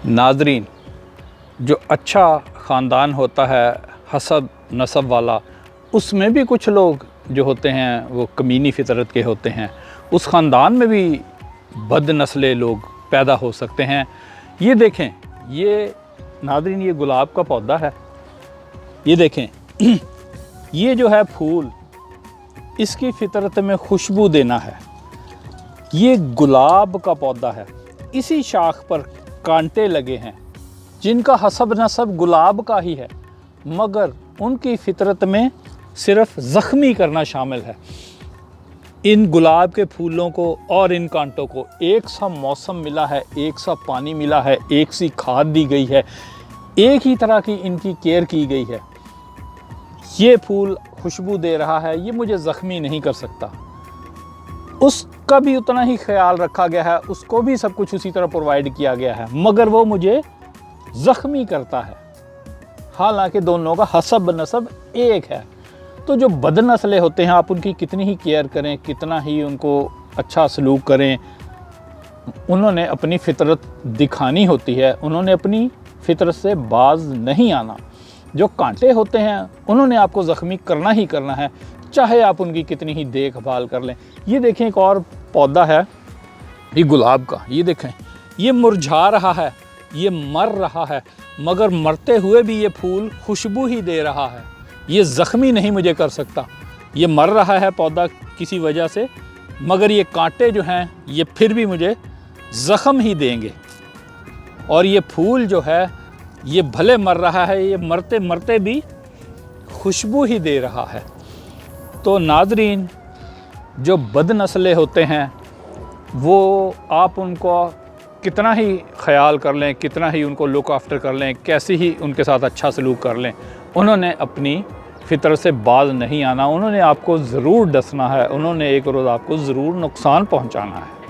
नाज़रीन, जो अच्छा ख़ानदान होता है हसब नसब वाला, उसमें भी कुछ लोग जो होते हैं वो कमीनी फ़ितरत के होते हैं। उस ख़ानदान में भी बदनस्ले लोग पैदा हो सकते हैं। ये देखें, ये नाज़रीन, ये गुलाब का पौधा है। ये देखें ये जो है फूल, इसकी फ़ितरत में खुशबू देना है। ये गुलाब का पौधा है, इसी शाख पर कांटे लगे हैं जिनका हसब नसब गुलाब का ही है, मगर उनकी फ़ितरत में सिर्फ ज़ख्मी करना शामिल है। इन गुलाब के फूलों को और इन कांटों को एक सा मौसम मिला है, एक सा पानी मिला है, एक सी खाद दी गई है, एक ही तरह की इनकी केयर की गई है। ये फूल खुशबू दे रहा है, ये मुझे ज़ख्मी नहीं कर सकता। उसका भी उतना ही ख्याल रखा गया है, उसको भी सब कुछ उसी तरह प्रोवाइड किया गया है, मगर वो मुझे ज़ख्मी करता है। हालांकि दोनों का हसब नसब एक है। तो जो बदनस्ले होते हैं, आप उनकी कितनी ही केयर करें, कितना ही उनको अच्छा सलूक करें, उन्होंने अपनी फ़ितरत दिखानी होती है, उन्होंने अपनी फ़ितरत से बाज नहीं आना। जो कांटे होते हैं उन्होंने आपको ज़ख्मी करना ही करना है, चाहे आप उनकी कितनी ही देखभाल कर लें। ये देखें, एक और पौधा है ये गुलाब का, ये देखें, ये मुरझा रहा है, ये मर रहा है, मगर मरते हुए भी ये फूल खुशबू ही दे रहा है। ये ज़ख्मी नहीं मुझे कर सकता। ये मर रहा है पौधा किसी वजह से, मगर ये कांटे जो हैं ये फिर भी मुझे ज़ख्म ही देंगे। और ये फूल जो है ये भले मर रहा है, ये मरते मरते भी खुशबू ही दे रहा है। तो नाज़रीन, जो बदनस्ले होते हैं वो आप उनको कितना ही ख्याल कर लें, कितना ही उनको लुक आफ्टर कर लें, कैसी ही उनके साथ अच्छा सलूक कर लें, उन्होंने अपनी फ़ितरत से बाज नहीं आना। उन्होंने आपको ज़रूर डसना है, उन्होंने एक रोज़ आपको ज़रूर नुकसान पहुंचाना है।